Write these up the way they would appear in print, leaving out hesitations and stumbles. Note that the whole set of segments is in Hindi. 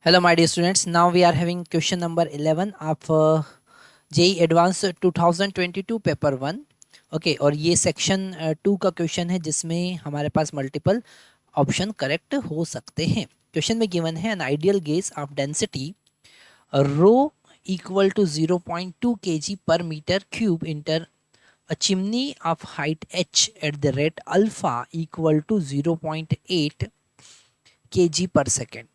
Hello, my dear students. Now we are having question number 11 of JEE Advanced 2022 paper 1. Okay और ये सेक्शन 2 का क्वेश्चन है जिसमें हमारे पास मल्टीपल ऑप्शन करेक्ट हो सकते हैं. क्वेश्चन में गिवन है an ideal gas of density rho equal to 0.2 kg per meter cube enter a chimney of height h at the rate alpha equal to 0.8 kg per second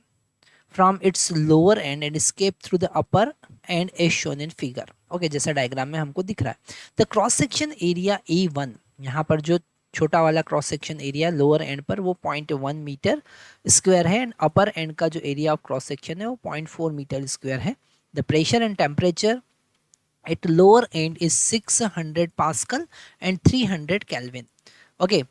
from its lower end and escape through the upper end as shown in figure. Okay जैसा डायग्राम में हमको दिख रहा है. The cross section area A1, यहाँ पर जो छोटा वाला cross section area lower and पर वो 0.1 मीटर स्क्वायर है एंड अपर एंड का जो एरिया ऑफ क्रॉस सेक्शन है वो 0.4 मीटर स्क्वायर है. The pressure and temperature at lower end is 600 pascal and 300 Kelvin. Okay,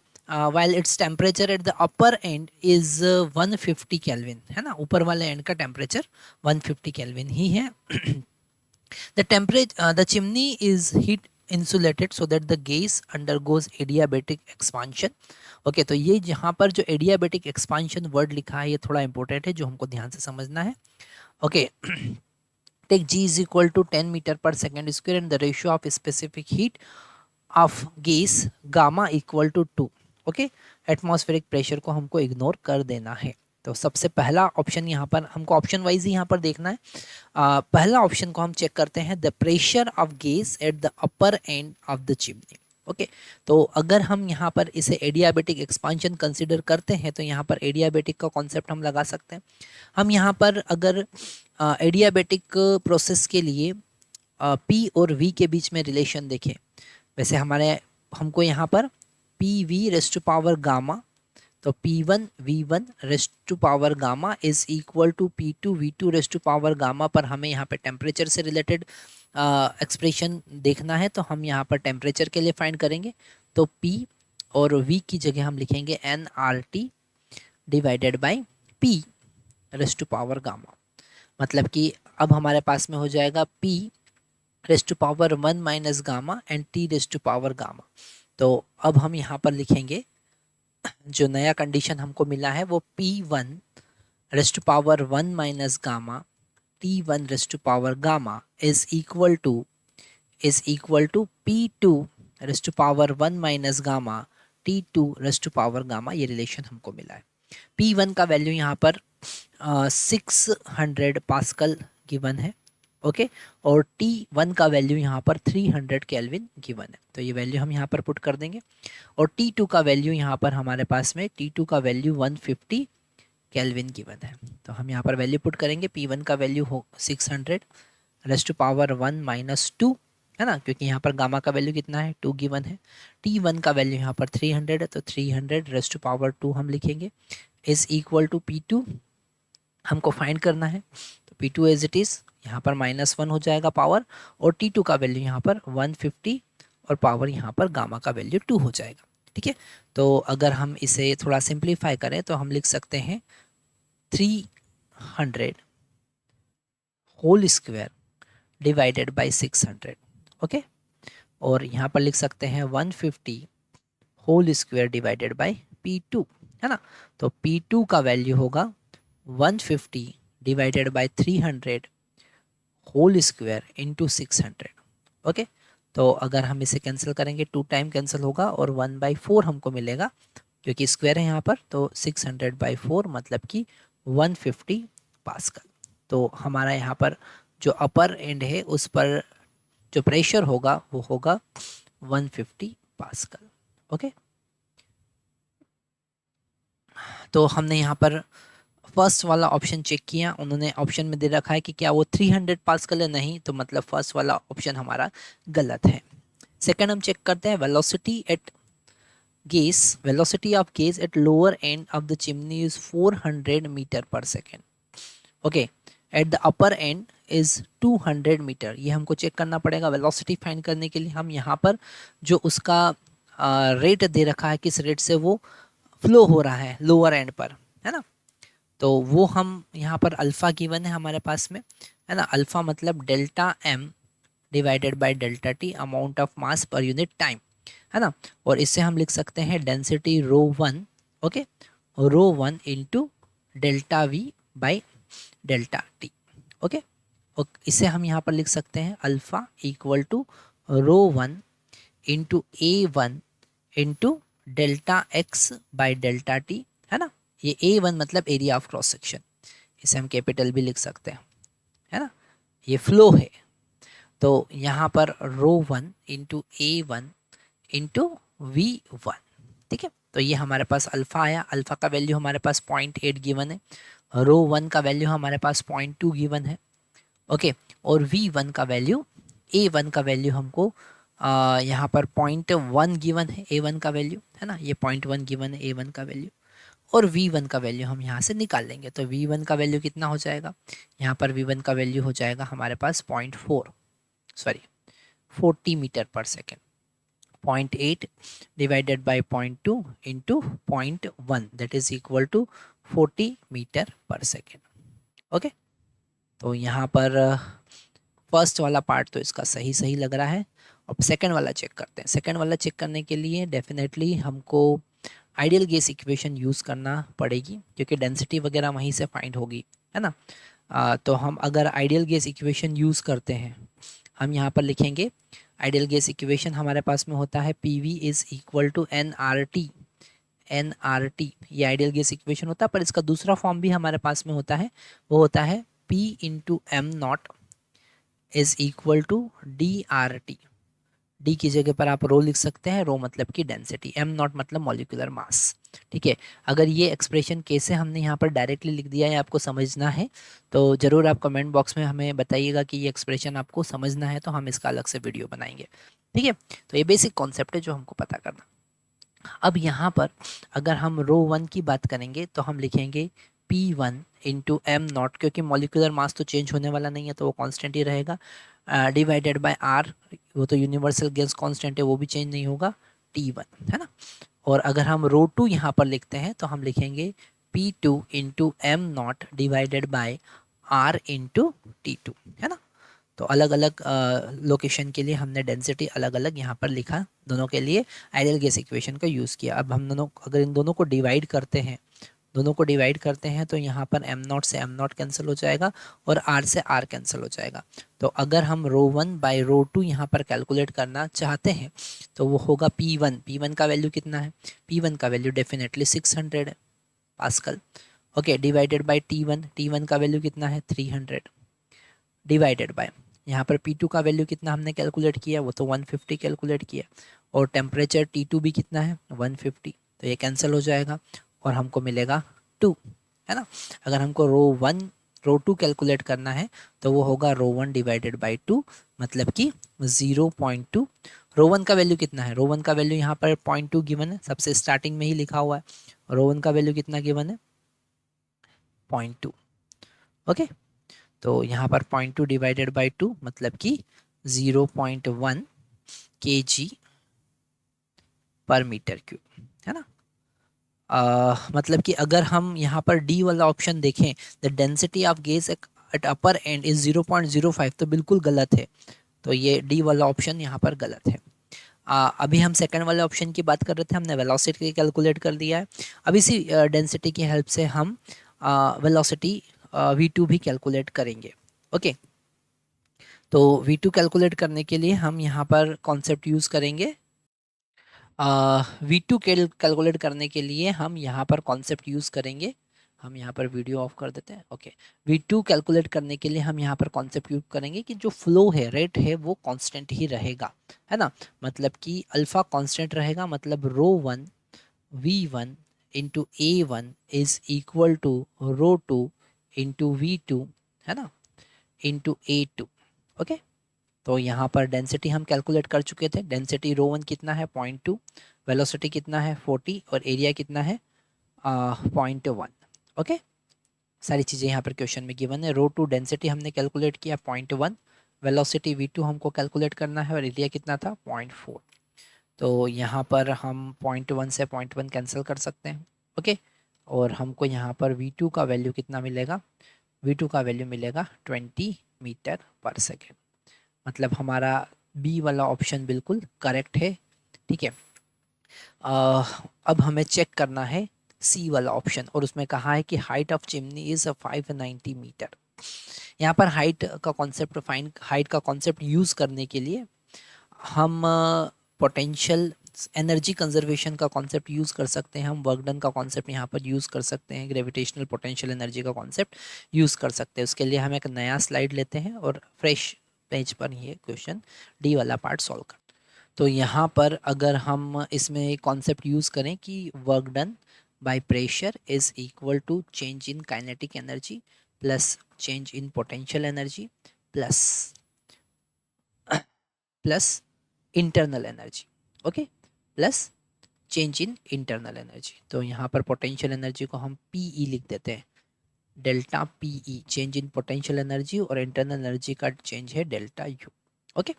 while its temperature at the upper end is 150 Kelvin है ना. ऊपर वाले एंड का टेम्परेचर 150 Kelvin ही है. The temperature the chimney is heat insulated so that the gas undergoes adiabatic expansion. Okay तो ये जहाँ पर जो adiabatic expansion वर्ड लिखा है ये थोड़ा इंपॉर्टेंट है जो हमको ध्यान से समझना है. Okay take G is equal to 10 meter per second square and the ratio of specific heat of gas gamma equal to 2. Okay atmospheric pressure को हमको इग्नोर कर देना है. तो सबसे पहला ऑप्शन यहाँ पर हमको ऑप्शन वाइज ही यहाँ पर देखना है. पहला ऑप्शन को हम चेक करते हैं the pressure of gas eight the upper and of the chimney. Okay तो अगर हम यहाँ पर इसे एडियाबेटिक एक्सपांशन कंसिडर करते हैं तो यहाँ पर एडियाबेटिक का कॉन्सेप्ट हम लगा सकते हैं. हम यहाँ पर अगर एडियाबेटिक प्रोसेस के लिए P और V के बीच में रिलेशन देखें, वैसे हमको यहाँ पर P V raised to power gamma, तो P1 V1 raised to power gamma is equal to P2 V2 raised to power gamma पर हमें यहाँ पे टेम्परेचर से रिलेटेड एक्सप्रेशन देखना है तो हम यहाँ पर टेम्परेचर के लिए फाइंड करेंगे. तो P और V की जगह हम लिखेंगे nRT divided by P raised to power gamma. मतलब कि अब हमारे पास में हो जाएगा P raised to power 1 minus gamma and T raised to power gamma. तो अब हम यहाँ पर लिखेंगे जो नया कंडीशन हमको मिला है वो P1 raised to power 1 minus gamma T1 raised to power gamma is equal to P2 raised to power 1 minus gamma T2 raised to power gamma. ये रिलेशन हमको मिला है. P1 का वैल्यू यहाँ पर 600 पास्कल गिवन है. ओके और T1 का वैल्यू यहाँ पर 300 केल्विन गिवन है. तो ये वैल्यू हम यहाँ पर पुट कर देंगे. और T2 का वैल्यू यहाँ पर हमारे पास में T2 का वैल्यू 150 केल्विन गिवन है. तो हम यहाँ पर वैल्यू पुट करेंगे. P1 का वैल्यू हो 600 रेस्ट टू पावर 1 माइनस 2 है ना, क्योंकि यहाँ पर गामा का वैल्यू कितना है 2 गिवन है. T1 का वैल्यू यहाँ पर 300 है तो 300 रेस्ट टू पावर 2 हम लिखेंगे इज इक्वल टू P2 हमको फाइंड करना है. तो P2 एज इट इज़ यहाँ पर -1 हो जाएगा पावर और T2 का वैल्यू यहाँ पर 150 और पावर यहाँ पर गामा का वैल्यू 2 हो जाएगा. ठीक है तो अगर हम इसे थोड़ा सिंप्लीफाई करें तो हम लिख सकते हैं 300 whole square divided by 600. Okay और यहाँ पर लिख सकते हैं 150 whole square divided bye P2 है ना. तो P2 का वैल्यू होगा 150 divided by 300 whole square into 600. Okay तो अगर हम इसे कैंसिल करेंगे 2 टाइम कैंसिल होगा और 1/4 हमको मिलेगा क्योंकि स्क्वायर है यहाँ पर. तो 600/4 मतलब कि 150 पास्कल. तो हमारा यहाँ पर जो अपर एंड है उस पर जो प्रेशर होगा वो होगा 150 पास्कल. ओके तो हमने यहाँ पर फर्स्ट वाला ऑप्शन चेक किया. उन्होंने ऑप्शन में दे रखा है कि क्या वो 300 पास्कल है, नहीं, तो मतलब फर्स्ट वाला ऑप्शन हमारा गलत है. सेकंड हम चेक करते हैं velocity of gas at lower end of the chimney is 400 meter per second. Okay at the upper end is 200 meter. ये हमको चेक करना पड़ेगा. वेलोसिटी फाइंड करने के लिए हम यहाँ पर जो उसका रेट दे रखा है किस रेट से वो फ्लो हो रहा है लोअर एंड पर है ना, तो वो हम यहाँ पर अल्फ़ा गिवन है हमारे पास में है ना. अल्फ़ा मतलब delta m divided by delta t amount of mass पर यूनिट टाइम है ना. और इससे हम लिख सकते हैं density rho 1 into delta v by delta T. Okay, और इसे हम यहाँ पर लिख सकते हैं alpha equal to rho one into A one into delta x by delta t, है ना। ये ए वन मतलब एरिया ऑफ क्रॉस सेक्शन, इसे हम कैपिटल भी लिख सकते हैं, है ना। ये फ्लो है, तो यहाँ पर rho one into A one into V one, ठीक है। तो ये हमारे पास अल्फ़ा आया, अल्फ़ा का वैल्यू हमारे पास 0.8 गिवन है, रो वन का वैल्यू हमारे पास 0.2 गिवन है, ओके। और वी वन का वैल्यू, ए वन का वैल्यू हमको यहाँ पर 0.1 गिवन है, ए वन का वैल्यू, है ना। ये 0.1 गिवन है ए वन का वैल्यू, और वी वन का वैल्यू हम यहाँ से निकाल लेंगे। तो वी वन का वैल्यू कितना हो जाएगा, यहाँ पर वी वन का वैल्यू हो जाएगा हमारे पास 40 metre per second. 0.8 divided by 0.2 into 0.1 that is equal to 40 metre per second, okay. तो यहाँ पर फर्स्ट वाला पार्ट तो इसका सही सही लग रहा है। अब सेकंड वाला चेक करते हैं। सेकंड वाला चेक करने के लिए डेफिनेटली हमको आइडियल गैस इक्वेशन यूज़ करना पड़ेगी, क्योंकि डेंसिटी वगैरह वहीं से फाइंड होगी, है ना। तो हम अगर आइडियल गैस इक्वेशन यूज़ करते हैं, हम यहाँ पर लिखेंगे आइडियल गैस इक्वेशन हमारे पास में होता है P V is equal to n R T. N R T ये आइडियल गैस इक्वेशन होता है, पर इसका दूसरा फॉर्म भी हमारे पास में होता है, वो होता है P into M naught is equal to d R T. D की जगह पर आप रो लिख सकते हैं, रो मतलब की डेंसिटी, एम नॉट मतलब मॉलिक्यूलर मास, ठीक है। अगर ये एक्सप्रेशन कैसे हमने यहाँ पर डायरेक्टली लिख दिया है आपको समझना है, तो ज़रूर आप कमेंट बॉक्स में हमें बताइएगा कि ये एक्सप्रेशन आपको समझना है, तो हम इसका अलग से वीडियो बनाएंगे, ठीक है। तो ये बेसिक कॉन्सेप्ट है जो हमको पता करना। अब यहाँ पर अगर हम रो वन की बात करेंगे तो हम लिखेंगे P one into M not, क्योंकि मॉलिक्यूलर मास तो चेंज होने वाला नहीं है, तो वो कांस्टेंट ही रहेगा, डिवाइडेड बाय आर, वो तो यूनिवर्सल गैस कांस्टेंट है, वो भी चेंज नहीं होगा, टी वन, है ना। और अगर हम रो टू यहाँ पर लिखते हैं तो हम लिखेंगे P two into M naught divided by R into T two, है ना। तो अलग अलग लोकेशन के लिए हमने डेंसिटी अलग अलग यहाँ पर लिखा, दोनों के लिए आइडियल गैस इक्वेशन का यूज़ किया। अब हम दोनों अगर इन दोनों को डिवाइड करते हैं, तो यहाँ पर एम नॉट से एम नॉट कैंसिल हो जाएगा और आर से आर कैंसिल हो जाएगा। तो अगर हम रो वन बाई रो टू यहाँ पर कैलकुलेट करना चाहते हैं तो वो होगा पी वन का वैल्यू कितना है, पी वन का वैल्यू डेफिनेटली 600 है pascal, okay, divided by T one का वैल्यू कितना है 300, डिवाइडेड बाय यहाँ पर P2 का वैल्यू कितना हमने कैलकुलेट किया, वो तो 150 कैलकुलेट किया, और टेम्परेचर T2 भी कितना है 150, तो ये कैंसिल हो जाएगा और हमको मिलेगा 2, है ना। अगर हमको रो टू कैलकुलेट करना है तो वो होगा रो वन डिवाइडेड बाई 2, मतलब कि 0.2। रो वन का वैल्यू कितना है, रो वन का वैल्यू यहाँ पर 0.2 गिवन है, सबसे स्टार्टिंग में ही लिखा हुआ है। रो वन का वैल्यू कितना गिवन है 0.2, ओके। तो यहाँ पर 0.2 डिवाइडेड बाई 2 मतलब कि 0.1 kg पर मीटर क्यूब, है ना। मतलब कि अगर हम यहाँ पर डी वाला ऑप्शन देखें, the density of gas at upper end is 0.05, तो बिल्कुल गलत है, तो ये डी वाला ऑप्शन यहाँ पर गलत है। अभी हम सेकंड वाले ऑप्शन की बात कर रहे थे, हमने वेलोसिटी कैलकुलेट कर दिया है। अब इसी डेंसिटी की हेल्प से हम वेलोसिटी v2 भी कैलकुलेट करेंगे, ओके। तो v2 कैलकुलेट करने के लिए हम यहाँ पर कॉन्सेप्ट यूज़ करेंगे, v2 कैलकुलेट करने के लिए हम यहाँ पर कॉन्सेप्ट यूज़ करेंगे, हम यहाँ पर वीडियो ऑफ कर देते हैं, ओके। v2 कैलकुलेट करने के लिए हम यहाँ पर कॉन्सेप्ट यूज़ करेंगे कि जो फ्लो है, रेट है, वो कांस्टेंट ही रहेगा, है ना। मतलब कि अल्फ़ा कांस्टेंट रहेगा, मतलब rho one V one into A one is equal to rho two into V two, है ना, इंटू ए टू, ओके। तो यहाँ पर डेंसिटी हम कैलकुलेट कर चुके थे, डेंसिटी रो वन कितना है 0.2, वेलोसिटी कितना है 40, और एरिया कितना है 0.1, ओके। सारी चीज़ें यहाँ पर क्वेश्चन में गिवन है। रो टू डेंसिटी हमने कैलकुलेट किया 0.1, वेलोसिटी v2 हमको कैलकुलेट करना है, और एरिया कितना था 0.4। तो यहाँ पर हम 0.1 से 0.1 कैंसिल कर सकते हैं, ओके। और हमको यहाँ पर v2 का वैल्यू कितना मिलेगा, v2 का वैल्यू मिलेगा 20 मीटर पर सेकेंड, मतलब हमारा बी वाला ऑप्शन बिल्कुल करेक्ट है, ठीक है। अब हमें चेक करना है सी वाला ऑप्शन, और उसमें कहा है कि height of chimney is 590 metre. यहाँ पर हाइट का कॉन्सेप्ट यूज़ करने के लिए हम पोटेंशियल एनर्जी कंजर्वेशन का कॉन्सेप्ट यूज़ कर सकते हैं, हम वर्क डन का कॉन्सेप्ट यहाँ पर यूज़ कर सकते हैं, ग्रेविटेशनल पोटेंशियल एनर्जी का कॉन्सेप्ट यूज़ कर सकते हैं। उसके लिए हम एक नया स्लाइड लेते हैं और फ्रेश पेज पर ये क्वेश्चन डी वाला पार्ट सॉल्व कर। तो यहाँ पर अगर हम इसमें एक कॉन्सेप्ट यूज़ करें कि work done by pressure is equal to change in kinetic energy plus change in potential energy plus internal energy, okay, plus change in internal energy. तो यहाँ पर पोटेंशियल एनर्जी को हम पीई लिख देते हैं, delta PE change in potential energy, और इंटरनल एनर्जी का चेंज है डेल्टा यू, ओके।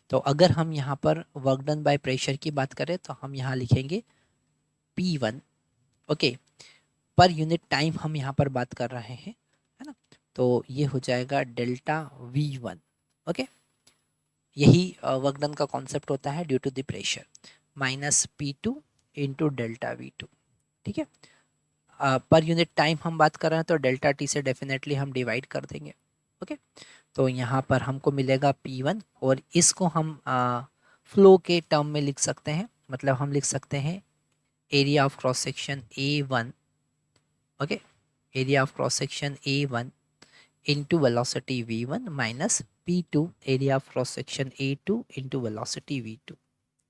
तो अगर हम यहाँ पर वर्क डन बाय प्रेशर की बात करें तो हम यहाँ लिखेंगे P1, ओके, पर यूनिट टाइम हम यहाँ पर बात कर रहे हैं, है ना, तो ये हो जाएगा डेल्टा V1, ओके। यही वर्क डन का कॉन्सेप्ट होता है due to the pressure, minus P2 into delta V2, ठीक है। पर यूनिट टाइम हम बात कर रहे हैं तो डेल्टा टी से डेफिनेटली हम डिवाइड कर देंगे, ओके। तो यहाँ पर हमको मिलेगा P1, और इसको हम फ्लो के टर्म में लिख सकते हैं, मतलब हम लिख सकते हैं area of cross section A1, okay, area of cross section A1 into velocity V1 minus P2 area of cross section A2 into velocity V2,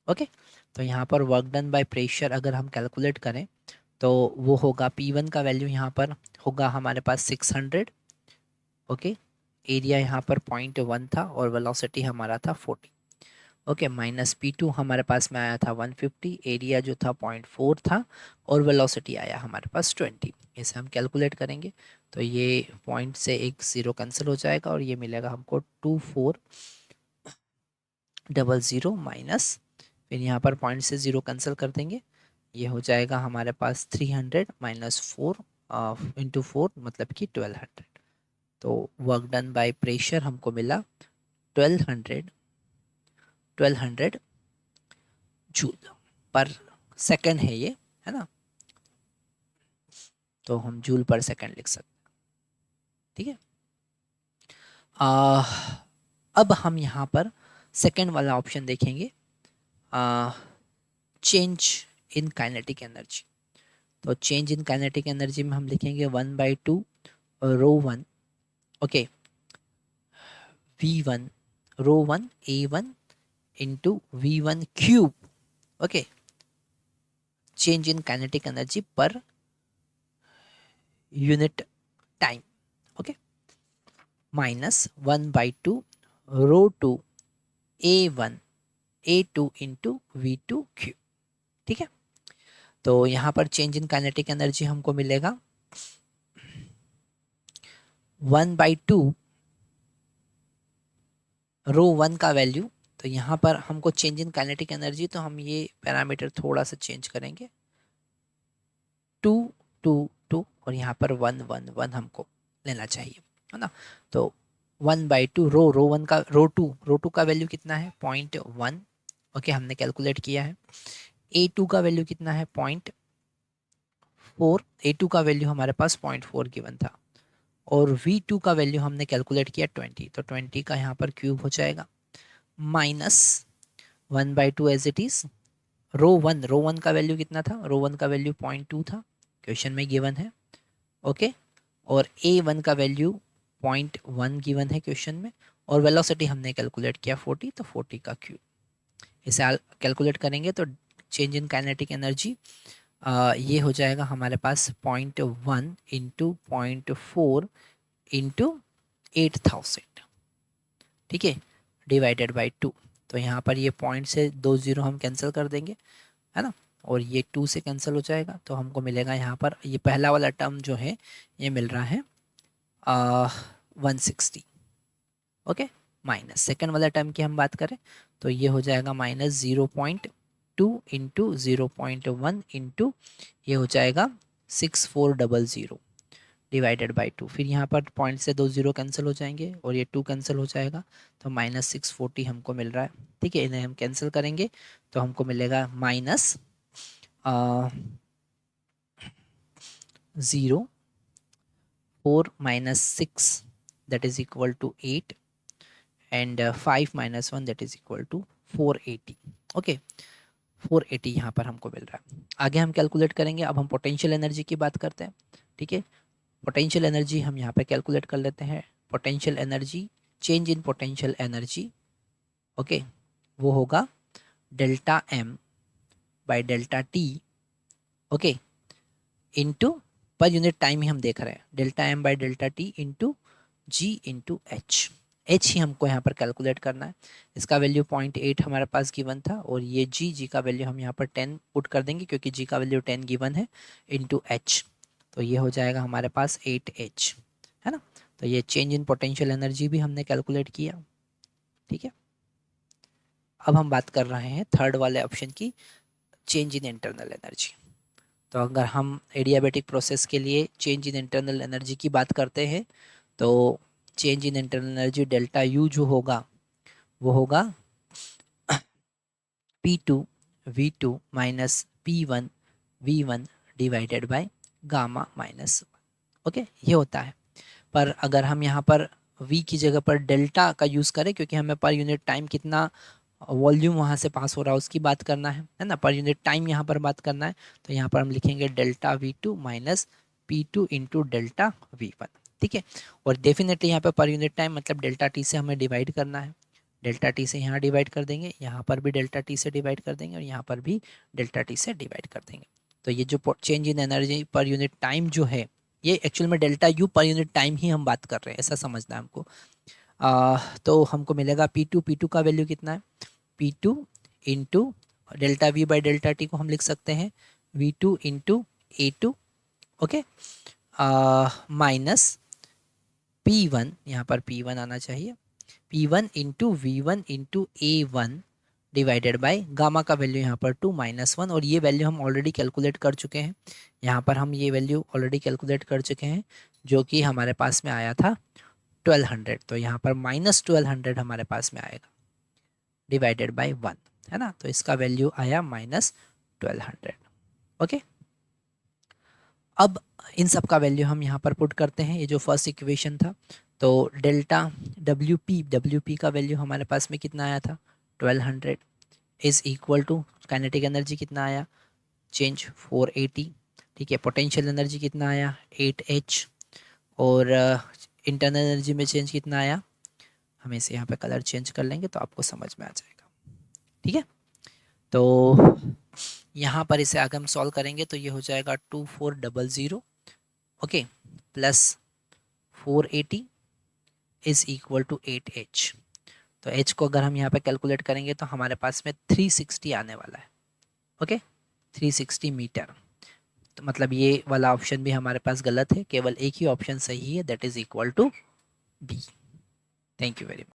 okay. तो यहाँ पर वर्क डन बाय प्रेशर अगर हम कैलकुलेट करें तो वो होगा P1 का वैल्यू यहाँ पर होगा हमारे पास 600, ओके, एरिया यहाँ पर 0.1 था और वेलोसिटी हमारा था 40, ओके, माइनस P2 हमारे पास में आया था 150, एरिया जो था 0.4 था और वेलोसिटी आया हमारे पास 20। इसे हम कैलकुलेट करेंगे तो ये पॉइंट से एक ज़ीरो कैंसिल हो जाएगा और ये मिलेगा हमको 2400 माइनस, फिर यहाँ पर पॉइंट से ज़ीरो कैंसिल कर देंगे, ये हो जाएगा हमारे पास 300 माइनस 4 इंटू 4 मतलब कि 1200। तो वर्क डन बाय प्रेशर हमको मिला 1200 जूल पर सेकंड है ये, है ना, तो हम जूल पर सेकंड लिख सकते हैं, ठीक है। अब हम यहाँ पर सेकंड वाला ऑप्शन देखेंगे, चेंज इन काइनेटिक एनर्जी। तो चेंज इन काइनेटिक एनर्जी में हम लिखेंगे 1/2 ρ1, okay, V1 ρ1 A1 into V1 cube, okay, change in kinetic energy per unit time, okay, minus 1/2 ρ2 A1 A2 into V2 cube, ठीक है। तो यहाँ पर चेंज इन काइनेटिक एनर्जी हमको मिलेगा 1/2 ρ1 का वैल्यू, तो यहाँ पर हमको चेंज इन काइनेटिक एनर्जी, तो हम ये पैरामीटर थोड़ा सा चेंज करेंगे, 2 2 2 और यहाँ पर 1 1 1 हमको लेना चाहिए, है ना। तो 1/2 ρ1 का ρ2 का वैल्यू कितना है 0.1, ओके, हमने कैलकुलेट किया है। A2 का वैल्यू कितना है 0.4, A2 का वैल्यू हमारे पास 0.4 गिवन था, और V2 का वैल्यू हमने कैलकुलेट किया 20, तो 20 का यहाँ पर क्यूब हो जाएगा, माइनस 1/2 एज इट इज ρ1 का वैल्यू कितना था, ρ1 का वैल्यू 0.2 था, क्वेश्चन में गिवन है, ओके, और A1 का वैल्यू 0.1 गिवन है क्वेश्चन में, और वेलोसिटी हमने कैलकुलेट किया 40, तो 40 का क्यूब। इसे कैलकुलेट करेंगे तो चेंज इन काइनेटिक एनर्जी ये हो जाएगा हमारे पास 0.1 इंटू 0.4 इंटू 8000, ठीक है, डिवाइडेड बाई 2। तो यहाँ पर ये पॉइंट से 2 0 हम कैंसिल कर देंगे, है ना, और ये 2 से कैंसिल हो जाएगा, तो हमको मिलेगा यहाँ पर ये पहला वाला टर्म जो है ये मिल रहा है 160, ओके, माइनस सेकेंड वाला टर्म की हम बात करें तो ये हो जाएगा माइनस 0.2 इंटू 0.1 इंटू ये हो जाएगा 6400 डिवाइडेड बाई 2, फिर यहाँ पर पॉइंट से 2 0 कैंसिल हो जाएंगे और ये 2 कैंसिल हो जाएगा, तो माइनस 640 हमको मिल रहा है, ठीक है। इन्हें हम कैंसिल करेंगे तो हमको मिलेगा minus 0, 4 minus 6 that is equal to 8 and 5 minus 1 that is equal to 480. Okay 480 यहाँ पर हमको मिल रहा है। आगे हम कैलकुलेट करेंगे। अब हम पोटेंशियल एनर्जी की बात करते हैं। ठीक है, पोटेंशियल एनर्जी हम यहाँ पे कैलकुलेट कर लेते हैं। Potential energy, change in potential energy, okay, वो होगा delta M by delta T, okay, into per unit time ही हम देख रहे हैं, delta M by delta T into G into H. H ही हमको यहाँ पर कैलकुलेट करना है। इसका वैल्यू 0.8 हमारे पास गिवन था और ये जी का वैल्यू हम यहाँ पर 10 पुट कर देंगे क्योंकि जी का वैल्यू 10 गिवन है, इंटू एच। तो ये हो जाएगा हमारे पास 8h, है ना। तो ये चेंज इन पोटेंशियल एनर्जी भी हमने कैलकुलेट किया। ठीक है, अब हम बात कर रहे हैं थर्ड वाले ऑप्शन की, चेंज इन इंटरनल एनर्जी। तो अगर हम एडियाबैटिक प्रोसेस के लिए चेंज इन इंटरनल एनर्जी की बात करते हैं तो change in internal energy delta U जो होगा वो होगा P2 V2 minus P1 V1 divided by gamma minus 1। Okay, ये होता है। पर अगर हम यहाँ पर V की जगह पर डेल्टा का यूज़ करें क्योंकि हमें पर यूनिट टाइम कितना वॉल्यूम वहाँ से पास हो रहा है उसकी बात करना है ना, पर यूनिट टाइम यहाँ पर बात करना है, तो यहाँ पर हम लिखेंगे delta V2 minus P2 into delta V1। ठीक है, और डेफिनेटली यहाँ पर यूनिट टाइम मतलब डेल्टा टी से हमें डिवाइड करना है। डेल्टा टी से यहाँ डिवाइड कर देंगे, यहाँ पर भी डेल्टा टी से डिवाइड कर देंगे और यहाँ पर भी डेल्टा टी से डिवाइड कर देंगे। तो ये जो change in energy per unit time जो है ये एक्चुअल में delta U per unit time ही हम बात कर रहे हैं, ऐसा समझना है हमको। तो हमको मिलेगा P2 का वैल्यू कितना है, P2 into delta we by delta T को हम लिख सकते हैं V2 into A2, okay, minus P1, यहाँ पर P1 आना चाहिए, P1 into V1 into A1 divided by gamma का वैल्यू यहाँ पर 2 माइनस 1, और ये वैल्यू हम ऑलरेडी कैलकुलेट कर चुके हैं। यहाँ पर हम ये वैल्यू ऑलरेडी कैलकुलेट कर चुके हैं जो कि हमारे पास में आया था 1200, तो यहाँ पर माइनस 1200 हमारे पास में आएगा डिवाइडेड बाय 1, है ना। तो इसका वैल्यू आया माइनस 1200। ओके, अब इन सब का वैल्यू हम यहाँ पर पुट करते हैं। ये जो फर्स्ट इक्वेशन था, तो डेल्टा डब्ल्यू पी का वैल्यू हमारे पास में कितना आया था 1200 is equal to kinetic energy कितना आया, चेंज 480। ठीक है, पोटेंशियल एनर्जी कितना आया 8h, और इंटरनल एनर्जी में चेंज कितना आया, हम इसे यहाँ पे कलर चेंज कर लेंगे तो आपको समझ में आ जाएगा। ठीक है, तो यहाँ पर इसे अगर हम सॉल्व करेंगे तो ये हो जाएगा 2400, okay, plus 480 is equal to 8h। तो h को अगर हम यहाँ पे कैलकुलेट करेंगे तो हमारे पास में 360 आने वाला है, ओके, 360 मीटर। तो मतलब ये वाला ऑप्शन भी हमारे पास गलत है, केवल एक ही ऑप्शन सही है, that is equal to B. Thank you very much.